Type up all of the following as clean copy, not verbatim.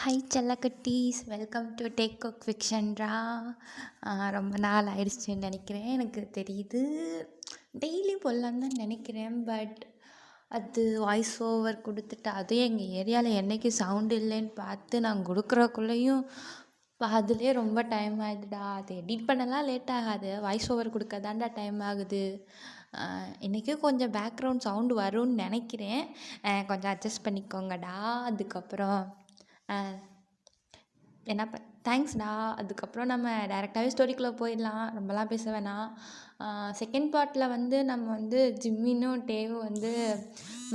High செல்லக்குட்டீஸ், welcome to take cook ஃபிக்ஷன்ரா. ரொம்ப நாள் ஆயிடுச்சுன்னு நினைக்கிறேன். எனக்கு தெரியுது டெய்லி போடலான்னு தான் நினைக்கிறேன். பட் அது வாய்ஸ் ஓவர் கொடுத்துட்டு அதுவும் எங்கள் ஏரியாவில் என்றைக்கு சவுண்டு இல்லைன்னு பார்த்து நான் கொடுக்குறக்குள்ளேயும் அதுலேயே ரொம்ப டைம் ஆகுதுடா. அது எடிட் பண்ணலாம் லேட் ஆகாது, வாய்ஸ் ஓவர் கொடுக்க தான்டா டைம் ஆகுது. இன்றைக்கும் கொஞ்சம் பேக்ரவுண்ட் சவுண்டு வரும்னு நினைக்கிறேன். கொஞ்சம் அட்ஜஸ்ட் பண்ணிக்கோங்கடா. அதுக்கப்புறம் என்ன தேங்க்ஸ்டா. அதுக்கப்புறம் நம்ம டேரெக்டாகவே ஸ்டோரிக்குள்ளே போயிடலாம், ரொம்பலாம் பேச வேணாம். செகண்ட் பார்ட்டில் வந்து நம்ம வந்து ஜிம்மினும் டேவும் வந்து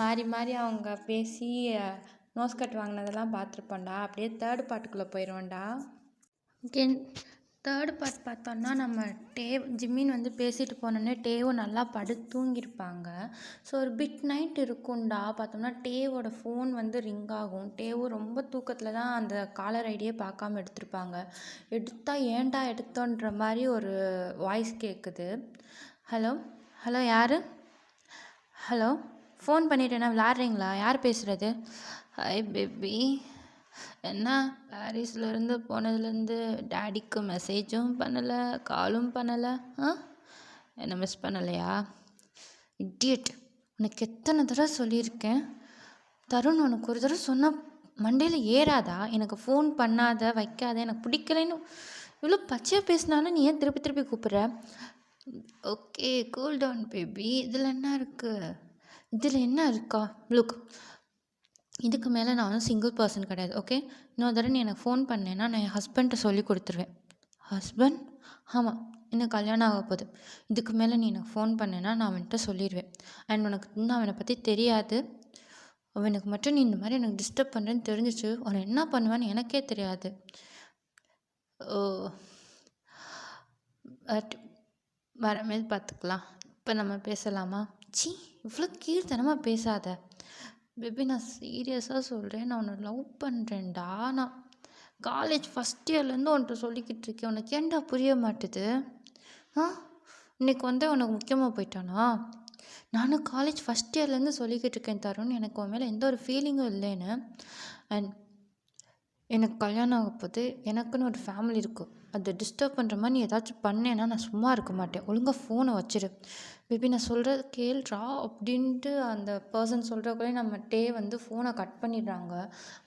மாறி மாறி அவங்க பேசி நோஸ் கட் வாங்கினதெல்லாம் பார்த்துருப்போம்டா. அப்படியே தேர்ட் பார்ட்டுக்குள்ளே போயிடுவோம்டா. ஓகே, தேர்டு பார்ட் பார்த்தோன்னா நம்ம ஜிம்மின் வந்து பேசிட்டு போனோன்னே டேவும் நல்லா படுத்து தூங்கியிருப்பாங்க. ஸோ ஒரு பிட் நைட் இருக்கும்டா. பார்த்தோம்னா டேவோட ஃபோன் வந்து ரிங் ஆகும். டேவும் ரொம்ப தூக்கத்தில் தான் அந்த காலர் ஐடியே பார்க்காம எடுத்திருப்பாங்க. எடுத்தால் ஏன்டா எடுத்தோன்ற மாதிரி ஒரு வாய்ஸ் கேட்குது. ஹலோ ஹலோ, யார்? ஹலோ, ஃபோன் பண்ணிட்டேன்னா விளாட்றீங்களா? யார் பேசுகிறது? ஹாய் பேபி, என்ன பாரிஸ்லேருந்து போனதுலேருந்து டேடிக்கு மெசேஜும் பண்ணலை, காலும் பண்ணலை. என்னை மிஸ் பண்ணலையா? இடியட், உனக்கு எத்தனை தடவை சொல்லியிருக்கேன். தருண், உனக்கு ஒரு தடவை சொன்னால் மண்டையில் ஏறாதா? எனக்கு ஃபோன் பண்ணாத, வைக்காத, எனக்கு பிடிக்கலைன்னு இவ்வளோ பச்சையாக பேசினாலும் நீ ஏன் திருப்பி திருப்பி கூப்பிட்ற? Okay, cool down baby. இதில் என்ன இருக்குது? இதில் என்ன இருக்கா? லுக், இதுக்கு மேலே நான் வந்து சிங்கிள் பர்சன் கிடையாது. ஓகே, இன்னொரு தடவை நீ எனக்கு ஃபோன் பண்ணேன்னா நான் என் ஹஸ்பண்ட்டை சொல்லி கொடுத்துருவேன். ஹஸ்பண்ட்? ஆமாம், இன்னும் கல்யாணம் ஆக போகுது. இதுக்கு மேலே நீ எனக்கு ஃபோன் பண்ணேன்னா நான் அவன்கிட்ட சொல்லிடுவேன். அண்ட் உனக்கு இன்னும் அவனை பற்றி தெரியாது. அவனுக்கு மட்டும் நீ இந்த மாதிரி எனக்கு டிஸ்டர்ப் பண்ணுறேன்னு தெரிஞ்சிச்சு, அவனை என்ன பண்ணுவான்னு எனக்கே தெரியாது. ஓ, பட் வரமேல் பார்த்துக்கலாம். இப்போ நம்ம பேசலாமா? சி, இவ்வளோ கீழ்த்தனமாக பேசாத பேபி. நான் சீரியஸாக சொல்கிறேன், நான் உன்னை லவ் பண்ணுறேன்டா. நான் காலேஜ் ஃபஸ்ட் இயர்லேருந்து உன்கிட்ட சொல்லிக்கிட்டு இருக்கேன். உனக்கு ஏன்டா புரிய மாட்டுது? இன்னைக்கு வந்து உனக்கு முக்கியமாக போயிட்டானா? நானும் காலேஜ் ஃபஸ்ட் இயர்லேருந்து சொல்லிக்கிட்டு இருக்கேன் தருண், எனக்கு உன் மேலே எந்த ஒரு ஃபீலிங்கும் இல்லைன்னு. அண்ட் எனக்கு கல்யாணம் ஆக போது, எனக்குன்னு ஒரு ஃபேமிலி இருக்குது. அதை டிஸ்டர்ப் பண்ணுற மாதிரி நீ ஏதாச்சும் பண்ணேன்னா நான் சும்மா இருக்க மாட்டேன். ஒழுங்காக ஃபோனை வச்சிரு பேபி. நான் சொல்கிறது கேள்றா அப்படின்ட்டு அந்த பர்சன் சொல்கிறக்குள்ளே நம்ம வந்து ஃபோனை கட் பண்ணிடுறாங்க.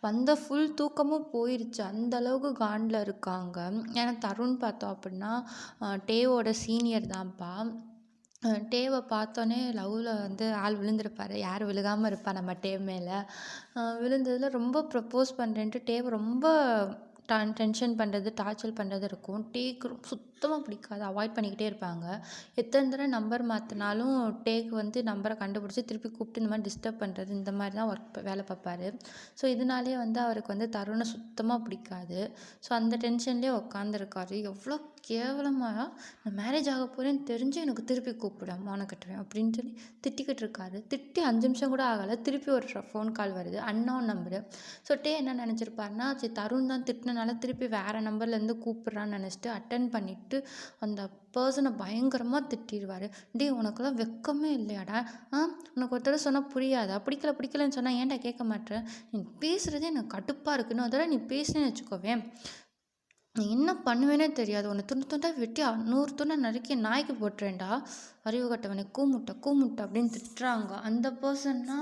வந்த ஃபுல் தூக்கமும் போயிடுச்சு, அந்தளவுக்கு காண்டில் இருக்காங்க. ஏன்னா தருண் பார்த்தோம் அப்படின்னா டேவோட சீனியர் தான்ப்பா. டேவை பார்த்தோன்னே லவ்வில் வந்து ஆள் விழுந்திருப்பார். யார் விழுகாமல் இருப்பா நம்ம டேவ் மேலே. விழுந்ததில் ரொம்ப ப்ரப்போஸ் பண்ணுறேன்ட்டு டேவை ரொம்ப டென்ஷன் பண்ணுறது, டார்ச்சர் பண்ணுறது இருக்கும். டேக்கு சுத்தமாக பிடிக்காது, அவாய்ட் பண்ணிக்கிட்டே இருப்பாங்க. எத்தனை தடவை நம்பர் மாற்றினாலும் டேக்கு வந்து நம்பரை கண்டுபிடிச்சி திருப்பி கூப்பிட்டு இந்த மாதிரி டிஸ்டர்ப் பண்ணுறது, இந்த மாதிரி தான் வேலை பார்ப்பார். ஸோ இதனாலே வந்து அவருக்கு வந்து தருணை சுத்தமாக பிடிக்காது. ஸோ அந்த டென்ஷன்லேயே உட்காந்துருக்காரு. எவ்வளோ கேவலமாக, நான் மேரேஜ் ஆக போகிறேன்னு தெரிஞ்சு எனக்கு திருப்பி கூப்பிடாம மானம் கட்டுவேன் அப்படின்னு சொல்லி திட்டிக்கிட்டு இருக்காரு. திட்டி 5 நிமிஷம் கூட ஆகலை, திருப்பி ஒரு ஃபோன் கால் வருது, அன்னோன் நம்பரு. ஸோ என்ன நினச்சிருப்பாருன்னா, சரி தருண் தான் திட்டினால திருப்பி வேறு நம்பர்லேருந்து கூப்பிட்றான்னு நினச்சிட்டு அட்டன் பண்ணிவிட்டு அந்த பர்சனை பயங்கரமாக திட்டிடுவார். டே, உனக்குலாம் வெக்கமே இல்லையாடா? உனக்கு ஒருத்தர சொன்னால் புரியாதா? பிடிக்கலன்னு சொன்னால் ஏன்டா கேட்க மாட்டேற? நீ பேசுகிறதே எனக்கு கடுப்பாக இருக்குன்னு அதோட நீ பேசுனேன்னு வச்சுக்கோவேன், நீ என்ன பண்ணுவேனே தெரியாது. உன்னை துண்டு துண்டாக வெட்டி 100 துண்டை நறுக்கி நாய்க்கு போட்டுறேன்டா, அறிவு கட்டவனை, கூமுட்டை அப்படின்னு திட்டுறாங்க. அந்த பர்சன்னா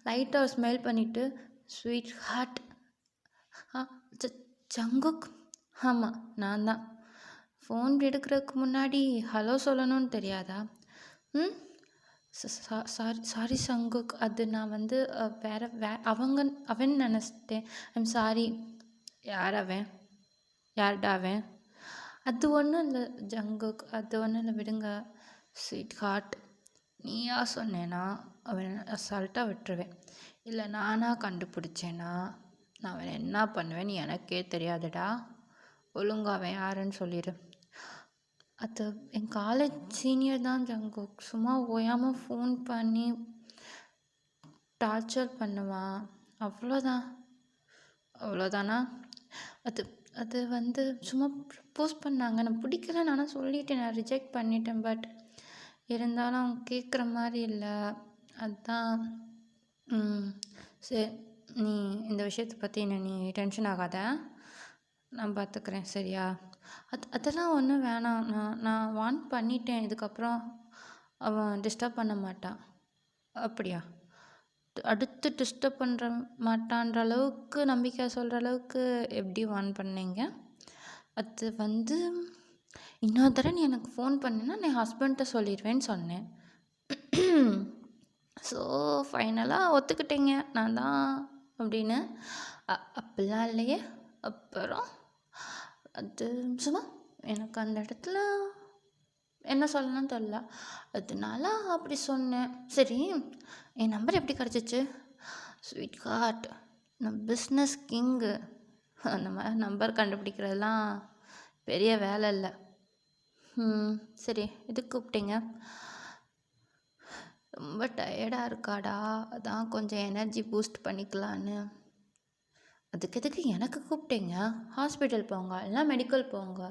லைட்டாக ஸ்மெல் பண்ணிவிட்டு, ஸ்வீட் ஹார்ட், ஜங்குக், ஆமாம் நான் தான். ஃபோன் எடுக்கிறதுக்கு முன்னாடி ஹலோ சொல்லணும்னு தெரியாதா? சாரி சங்குக், அது நான் வந்து அவன் நினச்சிட்டேன். I'm sorry. யார் அவன்? யார்டா அவன்? அது ஒன்றும் இல்லை ஜங்குக், அது ஒன்றும் இல்லை, விடுங்க. ஸ்வீட் ஹார்ட், நீயா சொன்னேன்னா அவன் அசால்ட்டாக விட்டுருவேன். இல்லை நானாக கண்டுபிடிச்சேன்னா நான் அவனை என்ன பண்ணுவேன்னு எனக்கே தெரியாதுடா. ஒழுங்கா அவன் யாருன்னு சொல்லிடு. அது என் காலேஜ் சீனியர் தான் ஜங்குக். சும்மா ஓயாமல் ஃபோன் பண்ணி டார்ச்சர் பண்ணுவான், அவ்வளோதானா? அது வந்து சும்மா ப்ரப்போஸ் பண்ணாங்க, நான் பிடிக்கல, நானும் சொல்லிட்டேன், நான் ரிஜெக்ட் பண்ணிட்டேன். பட் இருந்தாலும் அவங்க கேட்குற மாதிரி இல்லை, அதுதான். சரி, நீ இந்த விஷயத்த பற்றி நீ டென்ஷன் ஆகாத. நான் பார்த்துக்கிறேன் சரியா? அதெல்லாம் ஒன்றும் வேணாம். நான் வார்ன் பண்ணிட்டேன். இதுக்கப்புறம் அவன் டிஸ்டர்ப் பண்ண மாட்டான். அப்படியா? அடுத்து டிஸ்டர்ப் பண்ணுற மாட்டான்ற அளவுக்கு நம்பிக்கை சொல்கிற அளவுக்கு எப்படி வார்ன் பண்ணீங்க? அது வந்து இன்னொரு தடவை நீ எனக்கு ஃபோன் பண்ணினா நான் ஹஸ்பண்ட்ட சொல்லிடுவேன்னு சொன்னேன். ஸோ ஃபைனலாக ஒத்துக்கிட்டீங்க நான் தான் அப்படின்னு. அப்படிலாம் இல்லையே. அப்புறம் அது சும்மா எனக்கு அந்த இடத்துல என்ன சொல்லணும்னு தெரில, அதனால அப்படி சொன்னேன். சரி, என் நம்பர் எப்படி கிடச்சிச்சு? ஸ்வீட் ஹார்ட், நான் பிஸ்னஸ் கிங்கு. அந்த மாதிரி நம்பர் கண்டுபிடிக்கிறதுலாம் பெரிய வேலை இல்லை. சரி, எதுக்கு கூப்பிட்டீங்க? ரொம்ப டயர்டாக இருக்காடா, அதான் கொஞ்சம் எனர்ஜி பூஸ்ட் பண்ணிக்கலான்னு. அதுக்கு எதுக்கு எனக்கு கூப்பிட்டீங்க? ஹாஸ்பிட்டல் போங்க, இல்லைனா மெடிக்கல் போங்க.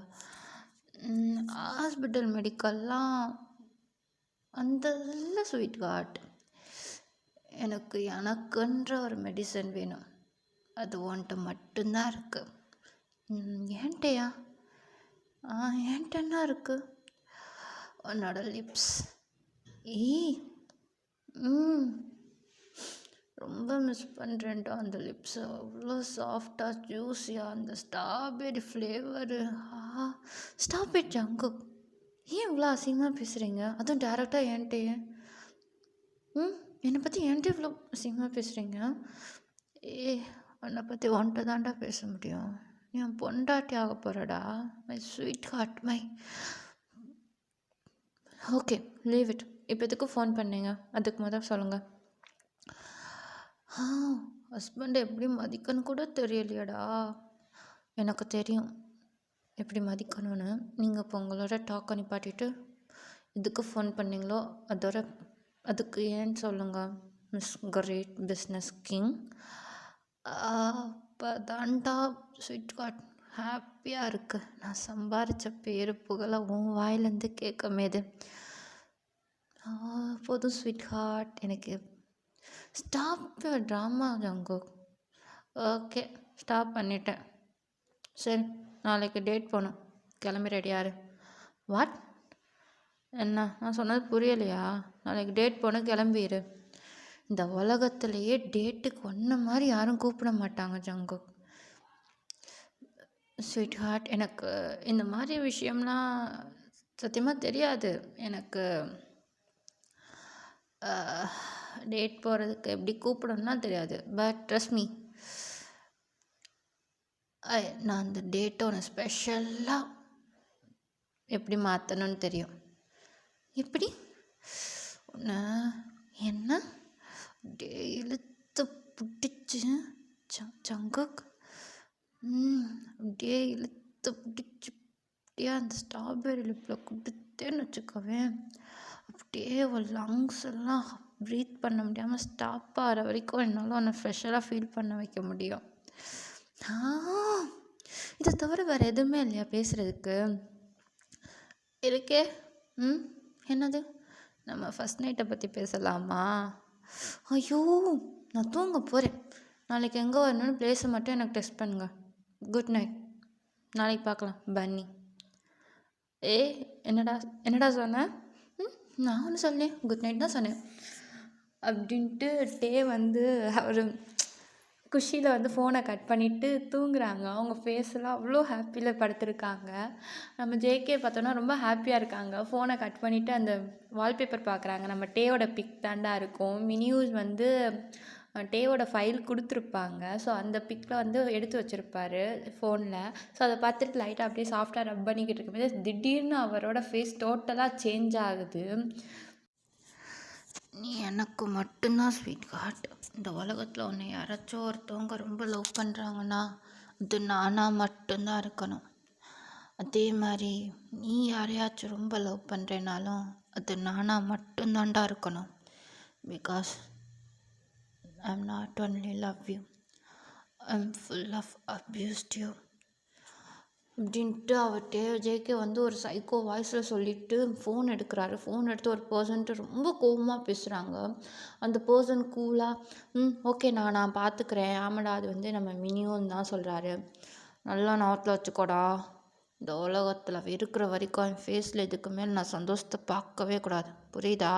ஹாஸ்பிட்டல் மெடிக்கல்லாம் அந்த இல்லை ஸ்வீட் ஹார்ட். எனக்குன்ற ஒரு மெடிசன் வேணும். அது உன்கிட்ட மட்டும்தான் இருக்குது. ஏன்ட்டையா? ஏன்ட்டன்னா இருக்குது உன்னோட லிப்ஸ். ரொம்ப மிஸ் பண்ணுறேன்டா அந்த லிப்ஸை. அவ்வளோ சாஃப்டாக ஜூஸியாக அந்த strawberry flavour. Stop it Jungkook. ஏன் இவ்வளோ அசிங்கமாக பேசுகிறீங்க? அதுவும் டேரெக்டாக ஏன்ட்டையே. என்னை பற்றி ஏன்ட்டே இவ்வளோ அசிங்கமாக பேசுகிறீங்க? உன்னை பற்றி ஒன்ட்ட தான்டா பேச முடியும். என் பொண்டாட்டி ஆக போகிறடா. My sweetheart, my. Okay, leave it. இப்போ எதுக்கு ஃபோன் பண்ணீங்க? அதுக்கு முதல் சொல்லுங்கள். ஹஸ்பண்டை எப்படி மதிக்கணும் கூட தெரியலையாடா? எனக்கு தெரியும் எப்படி மதிக்கணும்னு. நீங்கள் இப்போ உங்களோட டாக்கை நிப்பாட்டிட்டு எதுக்கு ஃபோன் பண்ணீங்களோ அதுக்கு ஏன்னு சொல்லுங்கள் மிஸ் கிரேட் பிஸ்னஸ் கிங். அப்போ தான்டா ஸ்வீட் ஹார்ட் ஹாப்பியாக இருக்குது. நான் சம்பாரித்த பேரு புகழ உன் வாயிலேருந்து கேட்குமேது. போதும் ஸ்வீட் ஹார்ட், எனக்கு stop drama Jungkook. Okay, stop பண்ணிட்டேன். சரி, நாளைக்கு டேட் போகணும், கிளம்பி ரெடியாரு. வாட்? என்ன நான் சொன்னது புரியலையா? நாளைக்கு டேட் போகணும், கிளம்பிடு. இந்த உலகத்துலேயே டேட்டுக்கு ஒன்றை மாதிரி யாரும் கூப்பிட மாட்டாங்க ஜங்குக். ஸ்வீட் ஹார்ட், எனக்கு இந்த மாதிரி விஷயம்லாம் சத்தியமாக தெரியாது. எனக்கு டேட் போகிறதுக்கு எப்படி கூப்பிடணும்னா தெரியாது. பட் ட்ரஸ்ட் மீ, நான் அந்த டேட்டை ஒன்று ஸ்பெஷலாக எப்படி மாற்றணும்னு தெரியும். எப்படி? ஒன்று என்ன டே இழுத்து பிடிச்சி ஜங்குக், அப்படியே இழுத்து பிடிச்சி அப்படியே அந்த ஸ்ட்ராபெரி லிப்பில் கொடுத்தேன்னு வச்சுக்கவேன், அப்படியே ஒரு லங்ஸ் எல்லாம் ப்ரீத் பண்ண முடியாமல் ஸ்டாப் ஆகிற வரைக்கும் என்னால் ஒன்று ஸ்பெஷலாக ஃபீல் பண்ண வைக்க முடியும். இதை தவிர வேறு எதுவுமே இல்லையா பேசுகிறதுக்கு? இருக்கே. என்னது? நம்ம ஃபஸ்ட் நைட்டை பற்றி பேசலாமா? ஐயோ, நான் தூங்க போகிறேன். நாளைக்கு எங்கே வரணும்னு பிளேஸை மட்டும் எனக்கு டெக்ஸ்ட் பண்ணுங்க. குட் நைட், நாளைக்கு பார்க்கலாம் பன்னி. என்னடா சொன்னேன்? நான் ஒன்று சொன்னேன், குட் நைட் தான் சொன்னேன் அப்படின்ட்டு. டே வந்து அவர் குஷியில் வந்து ஃபோனை கட் பண்ணிவிட்டு தூங்குறாங்க. அவங்க ஃபேஸெல்லாம் அவ்வளோ ஹாப்பியில் படுத்துருக்காங்க. நம்ம ஜேகே பார்த்தோன்னா ரொம்ப ஹாப்பியாக இருக்காங்க. ஃபோனை கட் பண்ணிவிட்டு அந்த வால்பேப்பர் பார்க்குறாங்க. நம்ம டேவோட பிக் தாண்டா இருக்கும். மினியூஸ் வந்து டேவோட ஃபைல் கொடுத்துருப்பாங்க. ஸோ அந்த பிக்கில் வந்து எடுத்து வச்சுருப்பாரு ஃபோனில். ஸோ அதை பார்த்துட்டு லைட்டாக அப்படியே சாஃப்டாக ரப் பண்ணிக்கிட்டு இருக்கும்போது திடீர்னு அவரோட ஃபேஸ் டோட்டலாக சேஞ்ச் ஆகுது. நீ எனக்கு மட்டும்தான் ஸ்வீட் ஹார்ட். இந்த உலகத்தில் உன்னை யாராச்சும் ஒருத்தவங்க ரொம்ப லவ் பண்ணுறாங்கன்னா அது நானாக மட்டும்தான் இருக்கணும். அதே மாதிரி நீ யாரையாச்சும் ரொம்ப லவ் பண்ணுறேனாலும் அது நானாக மட்டும்தான்டா இருக்கணும். Because I'm not only love you, I'm full of abused you. இப்படின்ட்டு அவர்கிட்ட ஜேகே வந்து ஒரு சைக்கோ வாய்ஸில் சொல்லிட்டு ஃபோன் எடுக்கிறாரு. ஃபோன் எடுத்து ஒரு பர்சன்ட்டு ரொம்ப கோவமாக பேசுகிறாங்க. அந்த பர்சன் கூலாக ஓகே நான் பார்த்துக்கிறேன், ஆமாடா அது வந்து நம்ம மினியோன்னு தான் சொல்கிறாரு, நல்லா நாட்டில் வச்சுக்கோடா, இந்த உலகத்தில் இருக்கிற வரைக்கும் என் ஃபேஸில் இதுக்கு மேலே நான் சந்தோஷத்தை பார்க்கவே கூடாது, புரியுதா?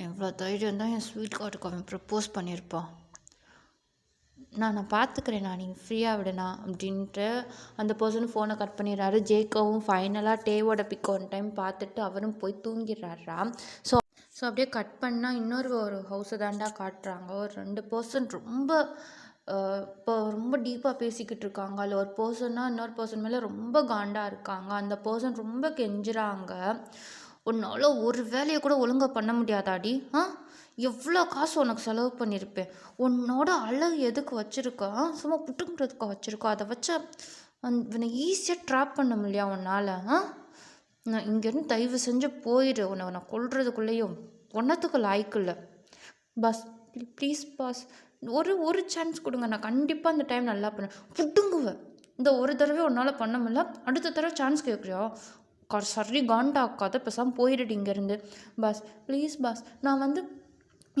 எவ்வளோ தைரியம் தான் என் ஸ்வீட் கார்டுக்கு அவன் ப்ரப்போஸ் பண்ணியிருப்பான். நான் பார்த்துக்கிறேண்ணா, நீங்கள் ஃப்ரீயாக விடுண்ணா அப்படின்ட்டு அந்த பர்சன் ஃபோனை கட் பண்ணிடுறாரு. ஜேக்கோவும் ஃபைனலாக டேவோட பிக் ஒன் டைம் பார்த்துட்டு அவரும் போய் தூங்கிடுறாரா. ஸோ அப்படியே கட் பண்ணால் ஒரு ஹவுஸை தாண்டா காட்டுறாங்க. ஒரு 2 பர்சன் இப்போ ரொம்ப டீப்பாக பேசிக்கிட்டு இருக்காங்க. அதில் ஒரு பர்சன்னா இன்னொரு பர்சன் மேலே ரொம்ப காண்டாக இருக்காங்க. அந்த பர்சன் ரொம்ப கெஞ்சுறாங்க, உன்னால் ஒரு வேலையை கூட ஒழுங்காக பண்ண முடியாதாடி? எவ்வளோ காசு உனக்கு செலவு பண்ணியிருப்பேன், உன்னோட அழகு எதுக்கு வச்சுருக்கா? சும்மா புட்டுங்கிறதுக்கா வச்சுருக்கா? அதை வச்சா இவனை ஈஸியாக ட்ராப் பண்ண முடியா உன்னால்? நான் இங்கேருந்து தயவு செஞ்சு போயிடு, உன்னை கொல்றதுக்குள்ளேயும் ஒன்றத்துக்கு லாய்க்கு இல்லை. பாஸ் ப்ளீஸ் பாஸ், ஒரு சான்ஸ் கொடுங்க, நான் கண்டிப்பாக அந்த டைம் நல்லா பண்ணேன். புட்டுங்குவேன். இந்த ஒரு தடவை உன்னால் பண்ண முடியல, அடுத்த தடவை சான்ஸ் கேட்குறியா? சரி காண்டாக்காத, பேசாமல் போயிடுடி இங்கேருந்து. பாஸ் ப்ளீஸ் பாஸ், நான் வந்து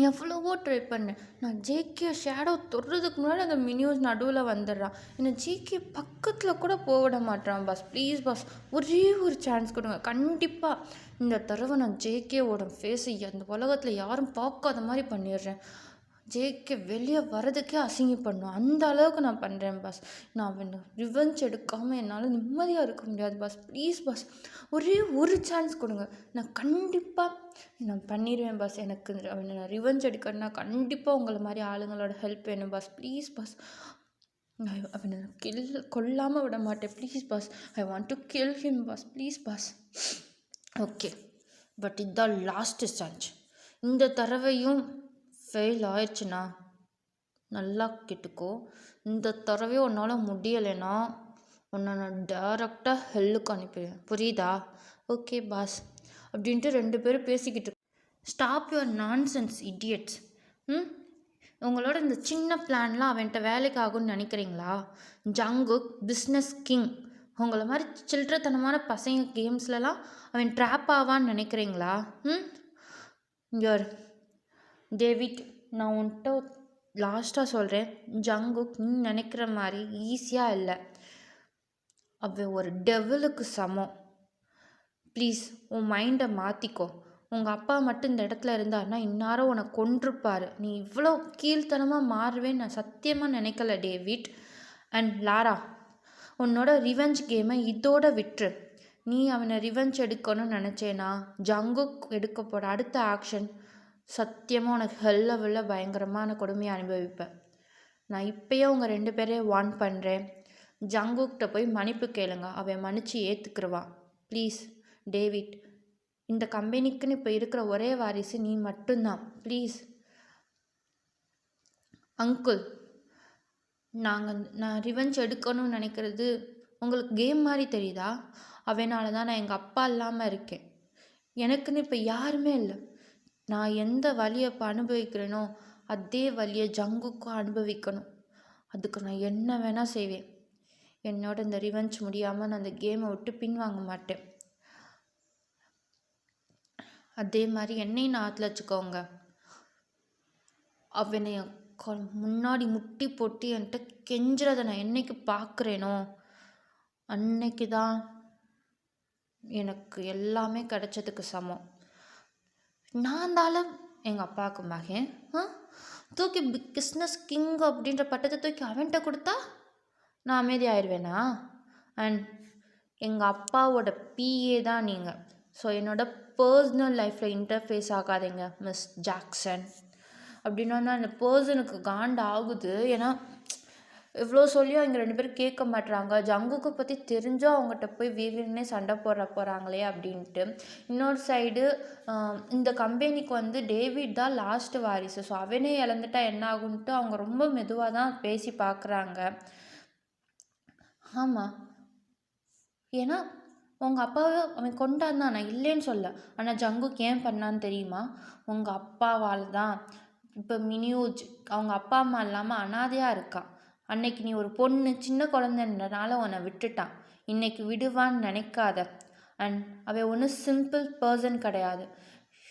எவ்வளவோ ட்ரை பண்ணேன். நான் ஜேகே ஷேடோ தொடுறதுக்கு முன்னாடி அந்த மினியூஸ் நடுவில் வந்துடுறான். என்னை ஜேகே பக்கத்தில் கூட போவிட மாட்டான். பாஸ் ப்ளீஸ் பாஸ், ஒரே ஒரு சான்ஸ் கொடுங்க, கண்டிப்பாக இந்த தடவை நான் ஜேகேவோட ஃபேஸை அந்த உலகத்தில் யாரும் பார்க்காத மாதிரி பண்ணிடுறேன். ஜேகே வெளியே வர்றதுக்கே அசிங்கப்படணும், அந்த அளவுக்கு நான் பண்ணுறேன் பாஸ். நான் ரிவெஞ்ச் எடுக்காமல் என்னால் நிம்மதியாக இருக்க முடியாது பாஸ். ப்ளீஸ் பாஸ், ஒரே ஒரு சான்ஸ் கொடுங்க, நான் கண்டிப்பாக நான் பண்ணிடுவேன் பாஸ். எனக்கு நான் ரிவெஞ்ச் எடுக்கிறேன்னா கண்டிப்பாக உங்களை மாதிரி ஆளுங்களோட ஹெல்ப் வேணும் பாஸ். ப்ளீஸ் பாஸ், அவனை கொல்லாமல் விட மாட்டேன். Please boss, I want to kill him boss. Please boss. Okay, but இதுதான் லாஸ்ட்டு சான்ஸ். இந்த தடவையும் ஃபெயில் ஆயிடுச்சுண்ணா, நல்லா கேட்டுக்கோ. இந்த தடவையும் உன்னால் முடியலைன்னா உன்னை நான் டேரெக்டாக ஹெல்லுக்கு அனுப்பிடுவேன், புரியுதா? ஓகே பாஸ் அப்படின்ட்டு 2 பேரும் பேசிக்கிட்டு. Stop your nonsense idiots. உங்களோட இந்த சின்ன பிளான்லாம் அவன்கிட்ட வேலைக்கு ஆகும்னு நினைக்கிறீங்களா? ஜங்குக் பிஸ்னஸ் கிங், உங்களை மாதிரி சில்லறத்தனமான பசங்க கேம்ஸ்லலாம் அவன் ட்ராப் ஆவான்னு நினைக்கிறீங்களா? யர் டேவிட், நான் உன்கிட்ட லாஸ்ட்டாக சொல்கிறேன், ஜங்குக் நீ நினைக்கிற மாதிரி ஈஸியாக இல்லை. அவன் ஒரு டெவலுக்கு சமம். ப்ளீஸ் உன் மைண்டை மாற்றிக்கோ. உங்கள் அப்பா மட்டும் இந்த இடத்துல இருந்தாருன்னா இந்நேரம் உன்னை கொன்றுப்பார். நீ இவ்வளோ கீழ்த்தனமாக மாறுவேன்னு நான் சத்தியமாக நினைக்கல டேவிட். அண்ட் லாரா, உன்னோட ரிவெஞ்ச் கேமை இதோட விட்டுரு. நீ அவனை ரிவெஞ்ச் எடுக்கணும்னு நினச்சேன்னா ஜங்குக் எடுக்க போகிற அடுத்த ஆக்ஷன் சத்தியமாக உனக்கு ஹெல்ல பயங்கரமான கொடுமையை அனுபவிப்பேன். நான் இப்போயே உங்கள் 2 பேரையும் வார்ன் பண்ணுறேன். ஜங்குக்கிட்ட போய் மன்னிப்பு கேளுங்க, அவன் மன்னிச்சு ஏற்றுக்குருவான். ப்ளீஸ் டேவிட், இந்த கம்பெனிக்குன்னு இப்போ இருக்கிற ஒரே வாரிசு நீ மட்டும்தான். ப்ளீஸ் அங்கிள், நான் ரிவெஞ்ச் எடுக்கணும்னு நினைக்கிறது உங்களுக்கு கேம் மாதிரி தெரியுதா? அவனால தான் நான் எங்கள் அப்பா இல்லாமல் இருக்கேன். எனக்குன்னு இப்போ யாருமே இல்லை. நான் எந்த வலியை இப்போ அனுபவிக்கிறேனோ அதே வலியை ஜங்குக்கும் அனுபவிக்கணும். அதுக்கு நான் என்ன வேணால் செய்வேன். என்னோட இந்த ரிவெஞ்ச் முடியாமல் நான் அந்த கேமை விட்டு பின்வாங்க மாட்டேன். அதே மாதிரி என்னையும் நான் ஆற்றுல வச்சுக்கோங்க. அவனை முன்னாடி முட்டி போட்டு என்கிட்ட கெஞ்சுறதை நான் என்னைக்கு பார்க்குறேனோ அன்னைக்கு தான் எனக்கு எல்லாமே கிடைச்சதுக்கு சமம். நான் இருந்தாலும் எங்கள் அப்பாவுக்கு மகன் தூக்கி பிஸ்னஸ் கிங் அப்படின்ற பட்டத்தை தூக்கி அவன்கிட்ட கொடுத்தா நான் அமைதி ஆயிடுவேனா? அண்ட் எங்கள் அப்பாவோட பிஏ தான் நீங்கள். ஸோ என்னோட பர்சனல் லைஃப்பில் இன்டர்ஃபேஸ் ஆகாதீங்க மிஸ் ஜாக்சன் அப்படின்னா அந்த பர்சனுக்கு காண்டு ஆகுது. ஏன்னா இவ்வளோ சொல்லியும் அவங்க 2 பேரும் கேட்க மாட்டுறாங்க. ஜங்குக்கு பற்றி தெரிஞ்சால் அவங்ககிட்ட போய் வீவினே சண்டை போகிறாங்களே அப்படின்ட்டு. இன்னொரு சைடு இந்த கம்பெனிக்கு வந்து டேவிட் தான் லாஸ்ட்டு வாரிசு. ஸோ அவனே இழந்துட்டா என்ன ஆகுன்ட்டு அவங்க ரொம்ப மெதுவாக தான் பேசி பார்க்குறாங்க. ஆமாம், ஏன்னா உங்கள் அப்பாவை அவன் கொண்டாந்தான், நான் இல்லைன்னு சொல்ல. ஆனால் ஜங்குக்கு ஏன் பண்ணான்னு தெரியுமா? உங்கள் அப்பாவால் தான் இப்போ மினியூஜ் அவங்க அப்பா அம்மா இல்லாமல் அனாதையாக இருக்கான். அன்னைக்கு நீ ஒரு பொண்ணு சின்ன குழந்தைன்றனால உன்னை விட்டுட்டான். இன்னைக்கு விடுவான்னு நினைக்காத. அண்ட் அவன் ஒன்றும் சிம்பிள் பர்சன் கிடையாது.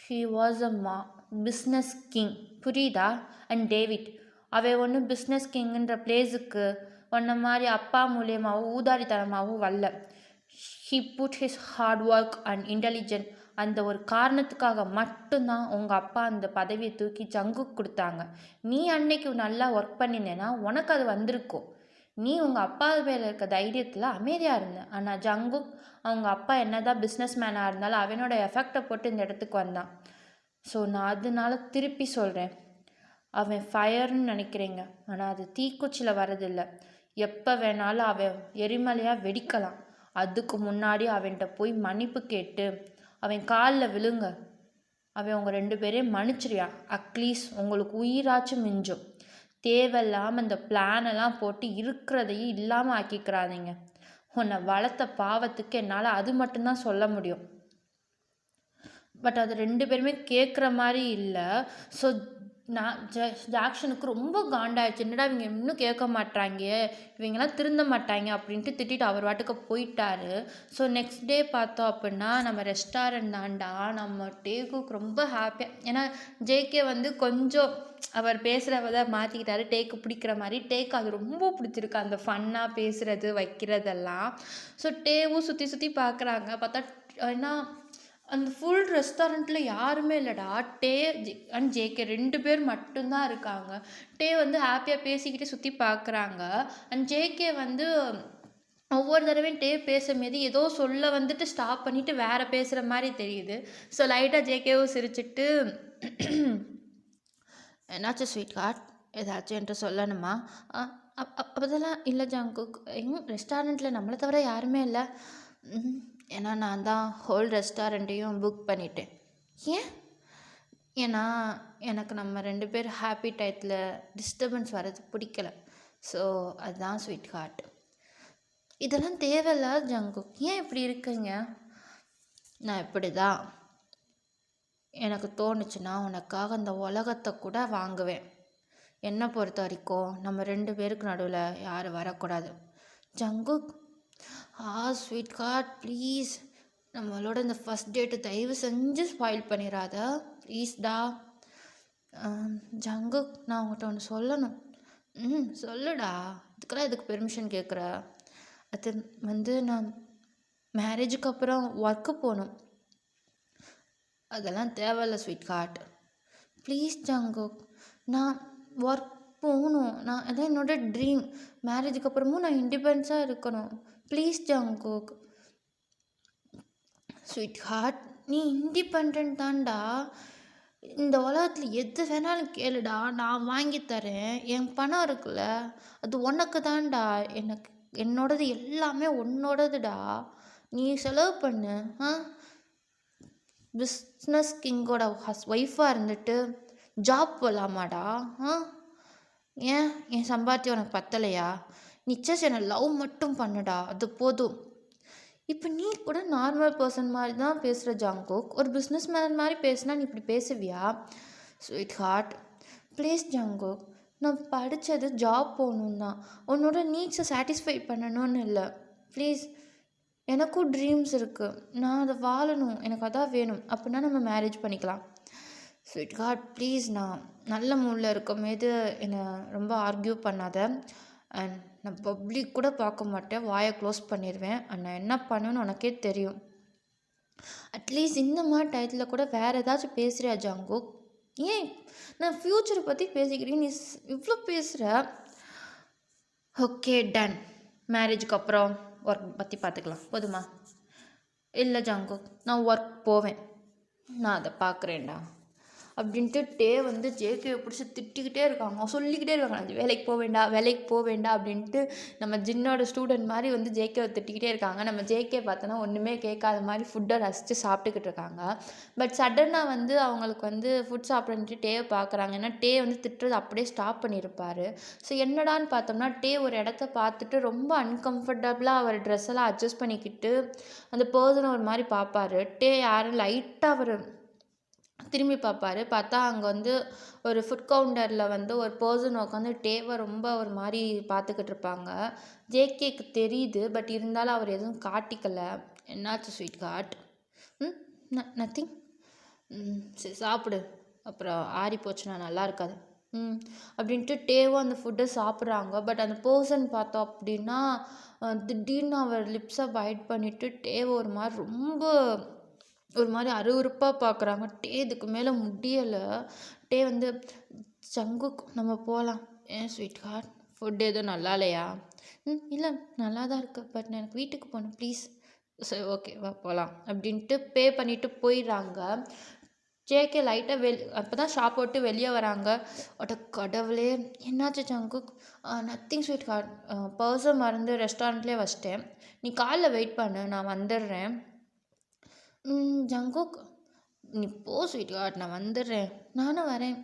He was a business king, புரியுதா? அண்ட் டேவிட், அவன் ஒன்றும் பிஸ்னஸ் கிங்குன்ற பிளேஸுக்கு ஒன்ன மாதிரி அப்பா மூலியமாகவும் ஊதாரித்தனமாகவும் வரல. He put his hard work and intelligent. அந்த ஒரு காரணத்துக்காக மட்டும்தான் உங்கள் அப்பா அந்த பதவியை தூக்கி ஜங்குக்கு கொடுத்தாங்க. நீ அன்னைக்கு நல்லா ஒர்க் பண்ணினேன்னா உனக்கு அது வந்திருக்கும். நீ உங்கள் அப்பா மேலே இருக்க தைரியத்தில் அமைதியாக இருந்த. ஆனால் ஜங்குக் அவங்க அப்பா என்னதான் பிஸ்னஸ் மேனாக இருந்தாலும் அவனோட எஃபெக்டை போட்டு இந்த இடத்துக்கு வந்தான். ஸோ நான் அதனால திருப்பி சொல்கிறேன், அவன் ஃபயர்னு நினைக்கிறீங்க, ஆனால் அது தீக்குச்சியில் வரதில்லை. எப்போ வேணாலும் அவன் எரிமலையாக வெடிக்கலாம். அதுக்கு முன்னாடி அவன்கிட்ட போய் மன்னிப்பு கேட்டு அவன் காலில் விழுங்க. அவன் உங்கள் 2 பேரையும் மன்னிச்சிரியா. அட்லீஸ்ட் உங்களுக்கு உயிராச்சும் மிஞ்சும். தேவையில்லாமல் இந்த பிளானெல்லாம் போட்டு இருக்கிறதையும் இல்லாமல் ஆக்கிக்கிறாதீங்க. உன்னை வளர்த்த பாவத்துக்கு என்னால் அது மட்டும்தான் சொல்ல முடியும். பட் அது 2 பேருமே கேட்குற மாதிரி இல்லை. ஸோ நான் ஜாக்சனுக்கு ரொம்ப காண்டாயிடுச்சு. என்னடா இவங்க இன்னும் கேட்க மாட்டாங்க, இவங்கெல்லாம் திருந்த மாட்டாங்க அப்படின்ட்டு திட்டிட்டு அவர் வாட்டுக்கு போயிட்டாரு. ஸோ நெக்ஸ்ட் டே பார்த்தோம் அப்படின்னா நம்ம ரெஸ்டாரண்ட் தாண்டா. நம்ம டேக்குக்கு ரொம்ப ஹாப்பியாக, ஏன்னா ஜேகே வந்து கொஞ்சம் அவர் பேசுகிறத மாற்றிக்கிட்டாரு. டேக்கு பிடிக்கிற மாதிரி. டேக்கு அது ரொம்ப பிடிச்சிருக்கு, அந்த ஃபன்னாக பேசுகிறது வைக்கிறதெல்லாம். ஸோ டேவும் சுற்றி சுற்றி பார்க்குறாங்க. பார்த்தா ஏன்னா அந்த ஃபுல் ரெஸ்டாரண்ட்டில் யாருமே இல்லைடா. டே அண்ட் ஜேகே 2 பேர் மட்டும்தான் இருக்காங்க. டே வந்து ஹாப்பியாக பேசிக்கிட்டே சுற்றி பார்க்குறாங்க. அண்ட் ஜேகே வந்து ஒவ்வொரு தடவையும் டே பேசும்போது ஏதோ சொல்ல வந்துட்டு ஸ்டாப் பண்ணிவிட்டு வேறு பேசுகிற மாதிரி தெரியுது. ஸோ லைட்டாக ஜேகேவும் சிரிச்சிட்டு என்னாச்சும் ஸ்வீட் ஹார்ட், ஏதாச்சும் என்கிட்ட சொல்லணுமா? அதெல்லாம் இல்லை ஜங்குக், ரெஸ்டாரண்ட்டில் நம்மளை தவிர யாருமே இல்லை. ஏன்னா நான் தான் ஹோல் ரெஸ்டாரண்ட்டையும் புக் பண்ணிட்டேன். ஏன்? ஏன்னா எனக்கு நம்ம 2 பேர் ஹாப்பி டயத்தில் டிஸ்டர்பன்ஸ் வர்றது பிடிக்கல. ஸோ அதுதான் ஸ்வீட் ஹார்ட். இதெல்லாம் தேவையில்லாத ஜங்குக், ஏன் இப்படி இருக்குங்க? நான் இப்படி தான், எனக்கு தோணுச்சுன்னா உனக்காக அந்த உலகத்தை கூட வாங்குவேன். என்னை பொறுத்த வரைக்கும் நம்ம 2 பேருக்கு நடுவில் யாரும் வரக்கூடாது. ஜங்குக், ஸ்வீட் ஹார்ட் ப்ளீஸ், நம்மளோட இந்த ஃபஸ்ட் டேட்டு தயவு செஞ்சு ஸ்பாயில் பண்ணிடாத ப்ளீஸ்டா. ஜங்குக், நான் உங்கள்கிட்ட ஒன்று சொல்லணும். சொல்லுடா. இதுக்கெல்லாம் எதுக்கு பெர்மிஷன் கேட்குற? அது வந்து நான் மேரேஜுக்கு அப்புறம் ஒர்க்கு போகணும். அதெல்லாம் தேவையில்ல ஸ்வீட் ஹார்ட். ப்ளீஸ் ஜங்குக், நான் ஒர்க் போகணும். அதான் என்னோட ட்ரீம். மேரேஜுக்கு அப்புறமும் நான் இண்டிபெண்டன்ஸாக இருக்கணும். Please Jungkook. ஸ்வீட் ஹார்ட், நீ இண்டிபெண்ட் தான்டா. இந்த உலகத்தில் எது வேணாலும் கேளுடா, நான் வாங்கி தரேன். என் பணம் இருக்குல்ல, அது உனக்கு தான்டா. என்னோடது எல்லாமே உன்னோடதுடா. நீ செலவு பண்ணு. பிஸ்னஸ் கிங்கோட ஒய்ஃபாக இருந்துட்டு ஜாப் போகலாமாடா? ஏன் என் சம்பாத்தியம் உனக்கு பத்தலையா? நிச்சயம் என்னை லவ் மட்டும் பண்ணுடா, அது போதும். இப்போ நீ கூட நார்மல் பர்சன் மாதிரி தான் பேசுகிற ஜங்குக். ஒரு பிஸ்னஸ் மேன் மாதிரி பேசுனா நீ இப்படி பேசுவியா? ஸ்வீட் ஹார்ட் ப்ளீஸ் ஜங்குக், நான் படித்தது ஜாப் போகணும் தான், உன்னோட நீட்ஸை சாட்டிஸ்ஃபை பண்ணணும்னு இல்லை. ப்ளீஸ், எனக்கும் ட்ரீம்ஸ் இருக்குது, நான் அதை வாழணும், எனக்கு அதான் வேணும். அப்படின்னா நம்ம மேரேஜ் பண்ணிக்கலாம். ஸ்வீட் ஹார்ட் ப்ளீஸ், நான் நல்ல மூடில் இருக்கும்போது என்னை ரொம்ப ஆர்கியூ பண்ணாத. அண்ட் நான் பப்ளிக் கூட பார்க்க மாட்டேன், வாயை க்ளோஸ் பண்ணிடுவேன். அண்ட் நான் என்ன பண்ணுவேன்னு உனக்கே தெரியும். அட்லீஸ்ட் இந்த மாதிரி டயத்தில் கூட வேறு ஏதாச்சும் பேசுகிறியா ஜங்குக்? ஏன் நான் ஃப்யூச்சரை பற்றி பேசிக்கிறேன், நீ இவ்வளோ பேசுகிற? ஓகே டன், மேரேஜுக்கு அப்புறம் ஒர்க் பற்றி பார்த்துக்கலாம், போதுமா? இல்லை ஜங்குக், நான் ஒர்க் போவேன், நான் அதை பார்க்குறேன்டா அப்படின்ட்டு டே வந்து ஜேகேவை பிடிச்சி திட்டிக்கிட்டே இருக்காங்க, சொல்லிக்கிட்டே இருக்காங்க, அது வேலைக்கு போக வேண்டாம் அப்படின்ட்டு நம்ம ஜின்னோட ஸ்டூடெண்ட் மாதிரி வந்து ஜேகேவை திட்டிக்கிட்டே இருக்காங்க. நம்ம ஜேகே பார்த்தோன்னா ஒன்றுமே கேட்காத மாதிரி ஃபுட்டை ரசித்து சாப்பிட்டுக்கிட்டு இருக்காங்க. பட் சடனாக வந்து அவங்களுக்கு வந்து ஃபுட் சாப்பிட்றன்ட்டு டேவை பார்க்குறாங்க. ஏன்னா டே வந்து திட்டுறது அப்படியே ஸ்டாப் பண்ணியிருப்பார். ஸோ என்னடான்னு பார்த்தோம்னா டே ஒரு இடத்த பார்த்துட்டு ரொம்ப அன்கம்ஃபர்டபுளாக அவர் ட்ரெஸ் எல்லாம் அட்ஜஸ்ட் பண்ணிக்கிட்டு அந்த பர்சனை ஒரு மாதிரி பார்ப்பாரு. டே யாரும் லைட்டாக அவர் திரும்பி பார்ப்பாரு. பார்த்தா அங்க வந்து ஒரு ஃபுட் கவுண்டர்ல வந்து ஒரு பெர்சன் உட்காந்து டேவ ரொம்ப ஒரு மாரி பார்த்துக்கிட்டு இருப்பாங்க. ஜேகேக்கு தெரியுது. பட் இருந்தாலும் அவர் எதுவும் காட்டிக்கல. "என்னாச்சு ஸ்வீட் ஹார்ட்?" ம். நத்திங். சரி சாப்பிடு. அப்புறம் ஆறி போச்சுன்னா நல்லா இருக்காது. அப்படின்ட்டு டேவும் அந்த ஃபுட்ட சாப்பிட்றாங்க. பட் அந்த பெர்சன் பார்த்தோம் அப்படின்னா, திடீர்னு அவர் லிப்ஸ பைட் பண்ணிட்டு டேவ ஒரு மாரி அருவருப்பா பார்க்குறாங்க. டே இதுக்கு மேல முடியல. டே வந்து, "ஜங்குக் நம்ம போலாம்." "ஏன் ஸ்வீட் ஹார்ட்? ஃபுட் எதுவும் நல்லா இல்லையா?" இல்ல நல்லா தான் இருக்கு. பட் எனக்கு வீட்டுக்கு போகணும் ப்ளீஸ்." "சரி ஓகே வா போலாம்." அப்படின்ட்டு பே பண்ணிட்டு போயிடுறாங்க. ஜேகே லைட்டா அப்பதான் ஷாப் விட்டு வெளிய வராங்க. அட கடவுளே! என்னாச்சு ஜங்குக்? Nothing sweetheart. பர்ஸ மறந்து ரெஸ்டாரண்ட்லயே வச்சுட்டேன். நீ கால்ல வெயிட் பண்ணு. நான் வந்துடுறேன். ஜங்குக், நீ போ ஸ்வீட் ஹார்ட். நான் வந்துடுறேன். நானும் வரேன்.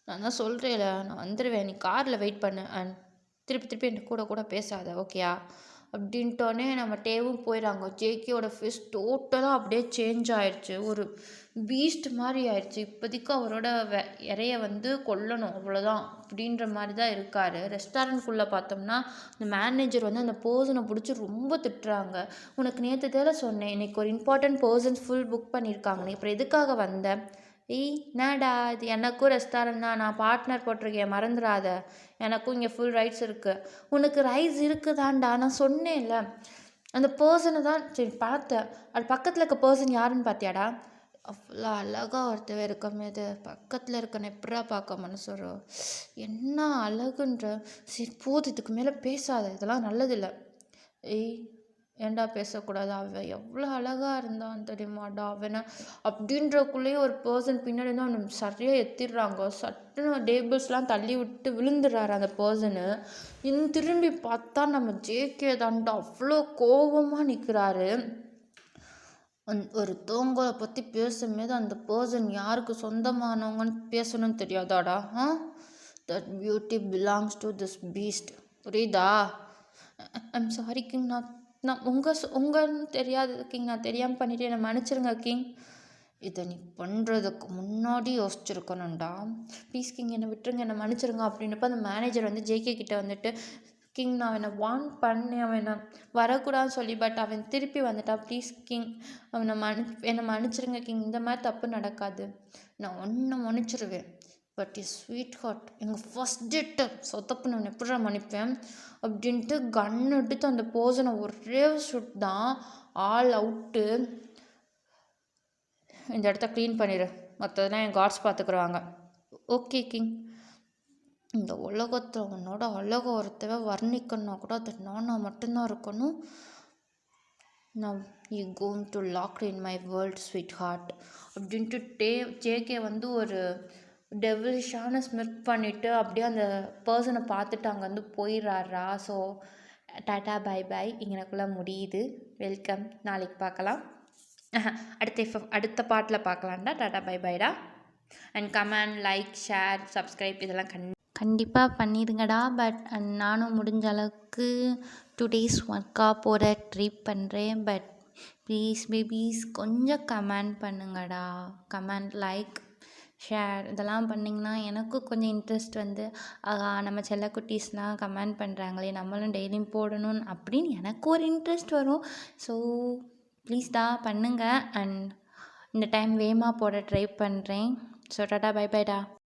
நான் தான் சொல்கிறேன்ல நான் வந்துடுவேன். நீ காரில் வெயிட் பண்ணு. அண்ட் திருப்பி திருப்பி என்கிட்ட கூட கூட பேசாத ஓகேயா? அப்படின்ட்டோன்னே நம்ம டேவும் போயிடுறாங்க. ஜேகேயோட ஃபேஸ் டோட்டலாக அப்படியே சேஞ்ச் ஆயிடுச்சு. ஒரு பீஸ்ட் மாதிரி ஆயிடுச்சு. இப்போதைக்கு அவரோட இறைய வந்து கொல்லணும் அவ்வளோதான் அப்படின்ற மாதிரி தான் இருக்கார். ரெஸ்டாரண்ட்குள்ளே பார்த்தோம்னா இந்த மேனேஜர் வந்து அந்த பர்சனை பிடிச்சி ரொம்ப திட்டுறாங்க. "உனக்கு நேற்று தேவை சொன்னேன் இன்னைக்கு ஒரு இம்பார்ட்டன்ட் பர்சன்ஸ் ஃபுல் புக் பண்ணியிருக்காங்க. நீ அப்புறம் எதுக்காக வந்த?" "ஏய் என்னடா இது எனக்கும் ரெஸ்டாரண்ட் தான். நான் பார்ட்னர் போட்டிருக்கேன் மறந்துடாத. எனக்கும் இங்கே ஃபுல் ரைட்ஸ் இருக்குது." "உனக்கு ரைட்ஸ் இருக்குதான்டா நான் சொன்னேன்ல." அந்த பர்சனை தான் சரி பார்த்தேன். அது பக்கத்தில் இருக்க பர்சன் யாருன்னு பார்த்தியாடா? அவ்வளோ அழகா ஒருத்தவ இருக்கமேது பக்கத்தில் இருக்கன்னு எப்படா பார்க்க மனசு வரும்? என்ன அழகுன்ற. சரி போதும் இதுக்கு மேலே பேசாத. இதெல்லாம் நல்லதில்லை. ஏய் ஏன்டா பேசக்கூடாது? அவன் எவ்வளோ அழகா இருந்தான் தெரியுமாடா அவனை அப்படின்றக்குள்ளேயே ஒரு பர்சன் பின்னாடி வந்து அவனை சரியாக எத்திடுறாங்க. சட்டுன்னு டேபிள்ஸ்லாம் தள்ளி விட்டு விழுந்துடுறாரு அந்த பர்சனு. திரும்பி பார்த்தா நம்ம ஜேகே தான்டா அவ்வளோ கோபமாக நிற்கிறாரு. ஒரு தோங்கலை பற்றி பேசும்போது அந்த பர்சன் யாருக்கு சொந்தமானவங்கன்னு பேசணும்னு தெரியாதாடா? That beauty belongs to this beast. புரியுதா? I'm sorry king. நான் உங்கன்னு தெரியாது கிங். நான் தெரியாமல் பண்ணிட்டு என்னை மன்னிச்சிருங்க கிங். இதை நீ பண்ணுறதுக்கு முன்னாடி யோசிச்சிருக்கணும்டா. ப்ளீஸ் கிங் என்னை விட்டுருங்க, என்னை மன்னிச்சிருங்க அப்படின்னப்ப அந்த மேனேஜர் வந்து ஜேகே கிட்ட வந்துட்டு, கிங் நான் அவனை வார்ன் பண்ணேன் அவனை வரக்கூடாதுன்னு சொல்லி. பட் அவன் திருப்பி வந்துட்டான். ப்ளீஸ் கிங் அவனை என்னை மன்னிச்சிருங்க கிங். இந்த மாதிரி தப்பு நடக்காது. நான் ஒன்றை மன்னிச்சிருவேன். பட் ஸ்வீட் ஹார்ட் எங்கள் ஃபஸ்ட் டேட்டை சொத்தப்பு நான் எப்படி மன்னிப்பேன் அப்படின்ட்டு கன் எடுத்து அந்த பர்சனை ஒரே ஷூட் தான். All out. இந்த இடத்த க்ளீன் பண்ணிடு. மற்றதெல்லாம் என் கார்ட்ஸ் பார்த்துக்குறாங்க. Okay king. இந்த உலகத்தில் உன்னோட அழகை ஒருத்தவ வர்ணிக்கணும்னா கூட அது நானாக மட்டும்தான் இருக்கணும். நான் you going to lock in my world sweet heart அப்படின்ட்டு ஜேகே வந்து ஒரு டெவிலிஷான ஸ்மித் பண்ணிவிட்டு அப்படியே அந்த பர்சனை பார்த்துட்டு அங்கே வந்து போயிடுறாரா. So tata bye bye. இங்கனக்குள்ளே முடியுது. வெல்கம். நாளைக்கு பார்க்கலாம். அடுத்த பாட்டில் பார்க்கலாம்டா. டாட்டா பை பைடா. And comment like share subscribe இதெல்லாம் கண்டிப்பாக பண்ணிடுங்கடா. பட் நானும் முடிஞ்ச அளவுக்கு 2 days ஒர்க்காக போட ட்ரை பண்ணுறேன். பட் ப்ளீஸ் பேபீஸ் கொஞ்சம் கமெண்ட் பண்ணுங்கடா. கமெண்ட் லைக் ஷேர் இதெல்லாம் பண்ணிங்கன்னா எனக்கும் கொஞ்சம் இன்ட்ரெஸ்ட் வந்து நம்ம செல்லக்குட்டீஸ்லாம் கமெண்ட் பண்ணுறாங்களே நம்மளும் டெய்லியும் போடணும் அப்படின்னு எனக்கு ஒரு இன்ட்ரெஸ்ட் வரும். ஸோ ப்ளீஸ்டா பண்ணுங்கள். அண்ட் இந்த டைம் வேகமாக போட ட்ரை பண்ணுறேன். So tata bye பைடா.